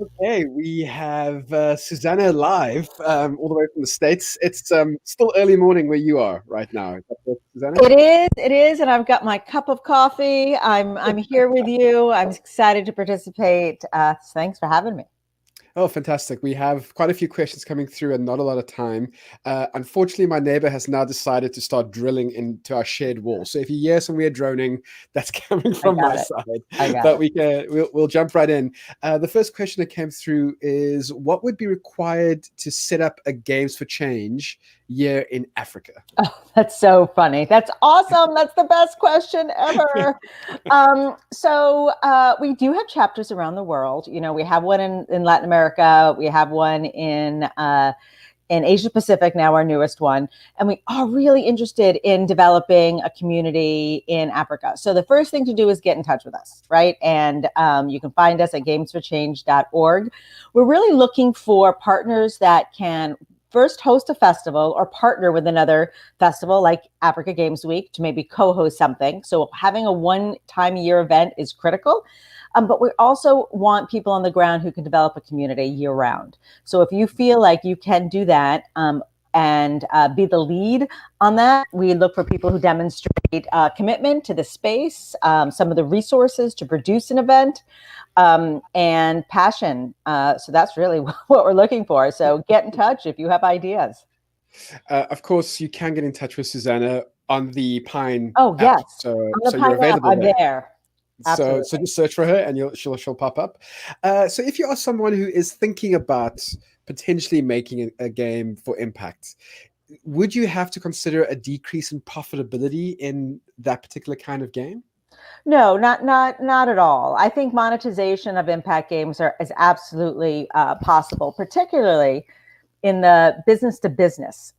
Okay, we have Susanna live all the way from the States. It's still early morning where you are right now. Is that correct, Susanna? It is, and I've got my cup of coffee. I'm here with you. I'm excited to participate. Thanks for having me. Oh, fantastic. We have quite a few questions coming through and not a lot of time. Unfortunately, my neighbor has now decided to start drilling into our shared wall. So if you hear some weird droning, that's coming I from my got it. side. I got But it. we'll jump right in. The first question that came through is what would be required to set up a Games for Change year in Africa? Oh, that's so funny. That's awesome. That's the best question ever. We do have chapters around the world. We have one in Latin America. We have one in Asia Pacific, now our newest one. And we are really interested in developing a community in Africa. So the first thing to do is get in touch with us, right? And you can find us at games4change.org. We're really looking for partners that can first host a festival or partner with another festival like Africa Games Week to maybe co-host something. So having a one-time a year event is critical. But we also want people on the ground who can develop a community year round. So if you feel like you can do that and be the lead on that, we look for people who demonstrate commitment to the space, some of the resources to produce an event, and passion. So that's really what we're looking for. So get in touch if you have ideas. Of course, you can get in touch with Susanna on the Pine Oh, app. yes. So, On the so you're Pine app, available I'm there. there. So Absolutely. just search for her and she'll pop up. So if you are someone who is thinking about potentially making a game for impact, would you have to consider a decrease in profitability in that particular kind of game? No, not at all. I think monetization of impact games is absolutely possible, particularly in the business to business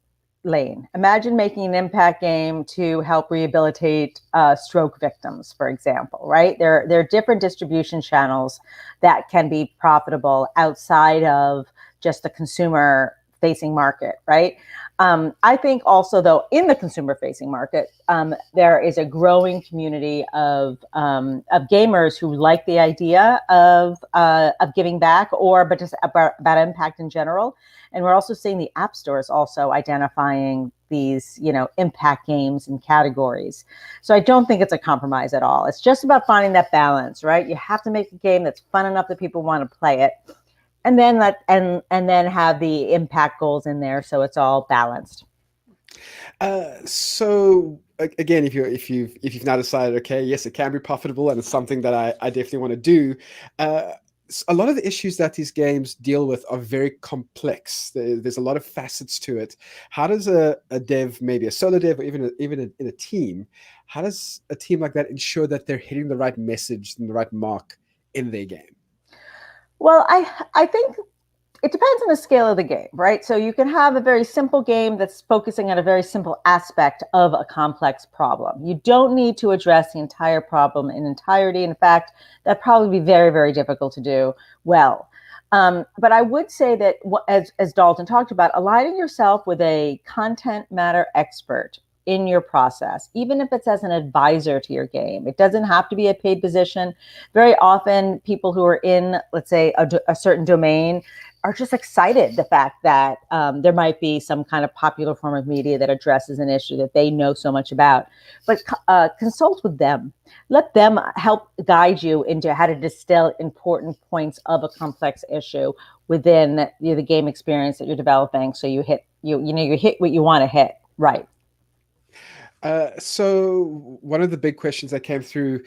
lane. Imagine making an impact game to help rehabilitate stroke victims, for example, right? There are different distribution channels that can be profitable outside of just the consumer facing market, right? I think also, though, in the consumer facing market, there is a growing community of gamers who like the idea of giving back, but just about impact in general. And we're also seeing the app stores also identifying these, impact games and categories. So I don't think it's a compromise at all. It's just about finding that balance, right? You have to make a game that's fun enough that people want to play it, and then then have the impact goals in there so it's all balanced. So again, if you've now decided, okay, yes, it can be profitable and it's something that I definitely want to do. Uh, a lot of the issues that these games deal with are very complex. There's a lot of facets to it. How does a dev, maybe a solo dev, or in a team, how does a team like that ensure that they're hitting the right message and the right mark in their game? Well, I think it depends on the scale of the game, right? So you can have a very simple game that's focusing on a very simple aspect of a complex problem. You don't need to address the entire problem in entirety. In fact, that'd probably be very, very difficult to do well. But I would say that, as Dalton talked about, aligning yourself with a content matter expert in your process, even if it's as an advisor to your game. It doesn't have to be a paid position. Very often, people who are in, let's say, a certain domain are just excited the fact that there might be some kind of popular form of media that addresses an issue that they know so much about. But consult with them. Let them help guide you into how to distill important points of a complex issue within the game experience that you're developing. So you hit what you want to hit. Right. So one of the big questions that came through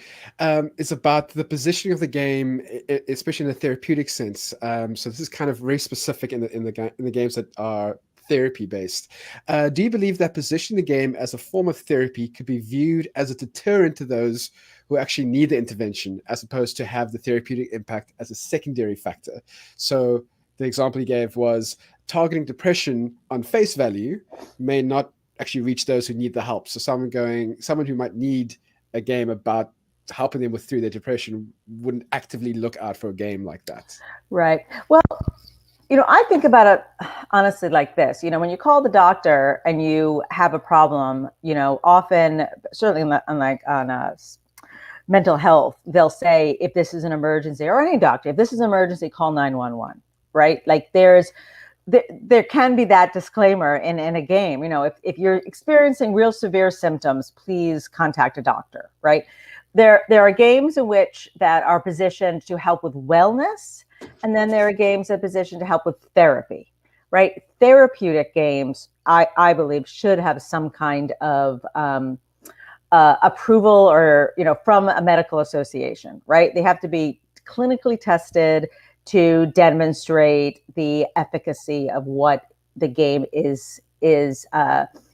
is about the positioning of the game, especially in the therapeutic sense. So this is kind of very specific in the games that are therapy based. Do you believe that positioning the game as a form of therapy could be viewed as a deterrent to those who actually need the intervention, as opposed to have the therapeutic impact as a secondary factor? So the example he gave was targeting depression on face value may not actually reach those who need the help. So someone who might need a game about helping them with through their depression wouldn't actively look out for a game like that. Right. Well, I think about it honestly like this. When you call the doctor and you have a problem, often, certainly on mental health, they'll say, if this is an emergency, or any doctor, if this is an emergency, call 911, right? Like there can be that disclaimer in a game. If you're experiencing real severe symptoms, please contact a doctor, right? There are games in which that are positioned to help with wellness, and then there are games that are positioned to help with therapy, right? Therapeutic games, I believe, should have some kind of approval, or from a medical association, right? They have to be clinically tested to demonstrate the efficacy of what the game is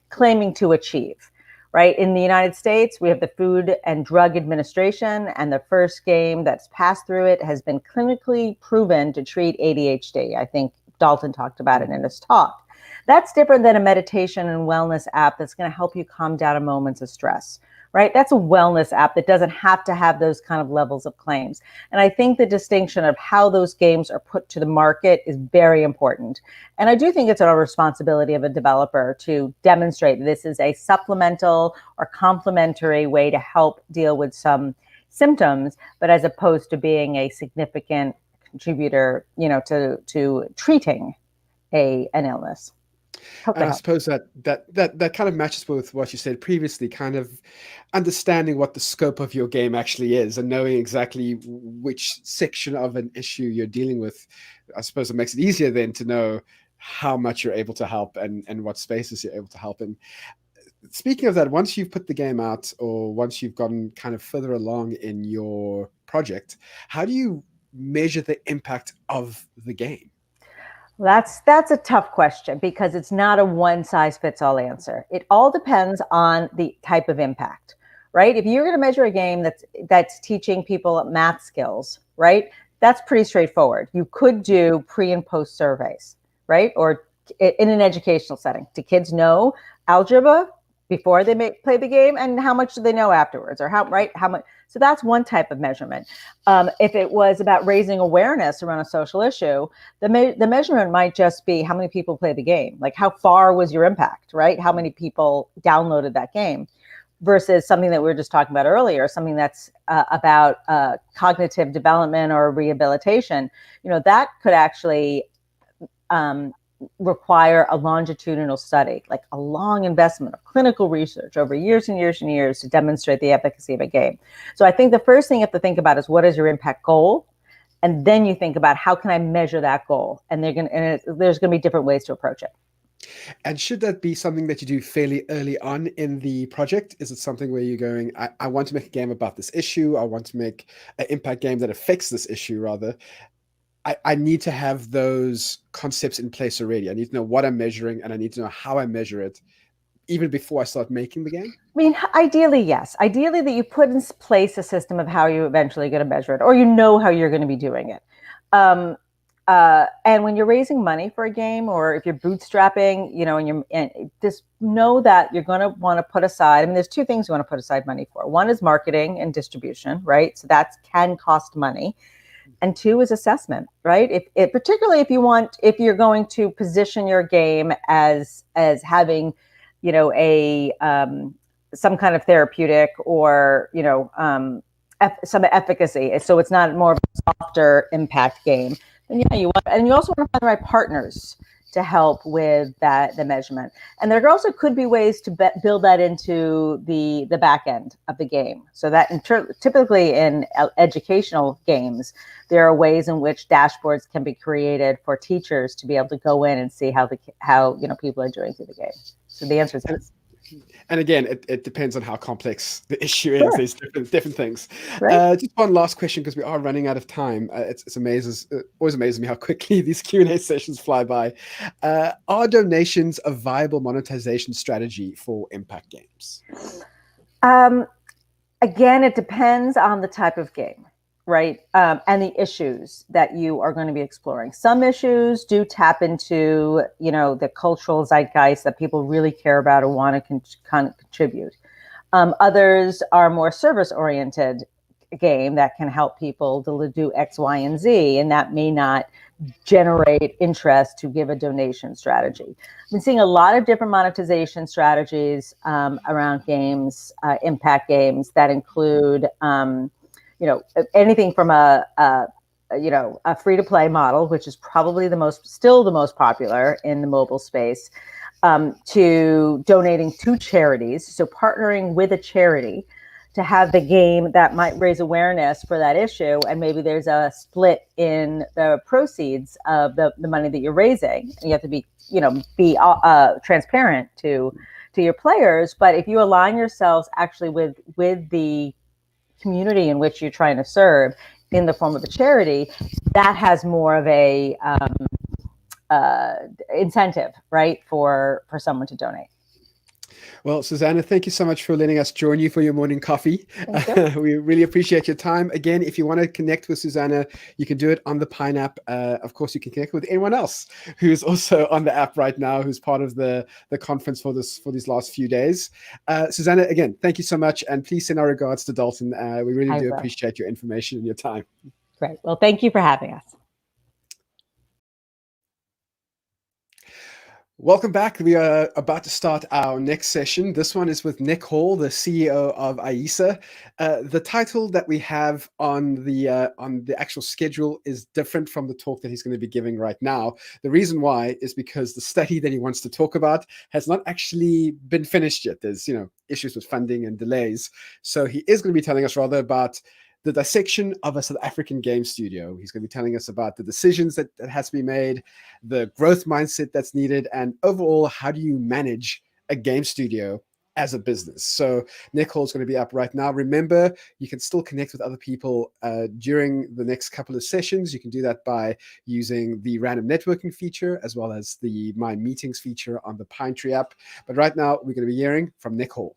claiming to achieve, right? In the United States, we have the Food and Drug Administration, and the first game that's passed through it has been clinically proven to treat ADHD. I think Dalton talked about it in his talk. That's different than a meditation and wellness app that's going to help you calm down in moments of stress, right? That's a wellness app that doesn't have to have those kind of levels of claims. And I think the distinction of how those games are put to the market is very important. And I do think it's a responsibility of a developer to demonstrate this is a supplemental or complementary way to help deal with some symptoms, but as opposed to being a significant contributor, to treating an illness. And I suppose that kind of matches with what you said previously, kind of understanding what the scope of your game actually is and knowing exactly which section of an issue you're dealing with. I suppose it makes it easier then to know how much you're able to help and what spaces you're able to help in. Speaking of that, once you've put the game out, or once you've gotten kind of further along in your project, how do you measure the impact of the game? That's a tough question, because it's not a one size fits all answer. It all depends on the type of impact, right? If you're going to measure a game that's teaching people math skills, right? That's pretty straightforward. You could do pre and post surveys, right? Or in an educational setting, do kids know algebra before they play the game, and how much do they know afterwards, or how much? So that's one type of measurement. If it was about raising awareness around a social issue, the measurement might just be how many people play the game, like how far was your impact, right? How many people downloaded that game, versus something that we were just talking about earlier, something that's about cognitive development or rehabilitation. That could actually require a longitudinal study, like a long investment of clinical research over years and years and years to demonstrate the efficacy of a game. So I think the first thing you have to think about is, what is your impact goal? And then you think about, how can I measure that goal? And there's going to be different ways to approach it. And should that be something that you do fairly early on in the project? Is it something where you're going, I want to make a game about this issue. I want to make an impact game that affects this issue, rather. I need to have those concepts in place already. I need to know what I'm measuring, and I need to know how I measure it even before I start making the game. I mean, ideally, yes. Ideally, that you put in place a system of how you're eventually going to measure it, or how you're going to be doing it. And when you're raising money for a game, or if you're bootstrapping, and just know that you're going to want to put aside. I mean, there's two things you want to put aside money for. One is marketing and distribution, right? So that can cost money. And two is assessment, right? Particularly if you're going to position your game as having, some kind of therapeutic, or some efficacy. So it's not more of a softer impact game. And you also want to find the right partners to help with the measurement. And there also could be ways to build that into the back end of the game. So that typically in educational games, there are ways in which dashboards can be created for teachers to be able to go in and see how people are doing through the game. So the answer is yes. And again, it depends on how complex the issue is. Sure. There's different things. Right. Just one last question, because we are running out of time. It always amazes me how quickly these Q&A sessions fly by. Are donations a viable monetization strategy for impact games? Again, it depends on the type of game, right? And the issues that you are going to be exploring. Some issues do tap into, the cultural zeitgeist that people really care about and want to contribute. Others are more service-oriented game that can help people to do X, Y, and Z, and that may not generate interest to give a donation strategy. I've been seeing a lot of different monetization strategies around games, impact games, that include, anything from a free-to-play model, which is probably still the most popular in the mobile space, to donating to charities. So partnering with a charity to have the game that might raise awareness for that issue, and maybe there's a split in the proceeds of the money that you're raising. And you have to be transparent to your players. But if you align yourselves actually with the community in which you're trying to serve in the form of a charity, that has more of a incentive, right, for someone to donate. Well, Susanna, thank you so much for letting us join you for your morning coffee. We really appreciate your time. Again, if you want to connect with Susanna, you can do it on the Pine app. Of course, you can connect with anyone else who's also on the app right now, who's part of the conference for these last few days. Susanna, again, thank you so much. And please send our regards to Dalton. We really do appreciate your information and your time. Great. Well, thank you for having us. Welcome back. We are about to start our next session. This one is with Nick Hall, the CEO of IESA. The title that we have on the actual schedule is different from the talk that he's going to be giving right now. The reason why is because the study that he wants to talk about has not actually been finished yet. There's issues with funding and delays. So he is going to be telling us rather about the dissection of a South African game studio. He's going to be telling us about the decisions that has to be made, the growth mindset that's needed, and overall, how do you manage a game studio as a business? So Nick Hall's going to be up right now. Remember, you can still connect with other people during the next couple of sessions. You can do that by using the random networking feature as well as the My Meetings feature on the Pine Tree app. But right now, we're going to be hearing from Nick Hall.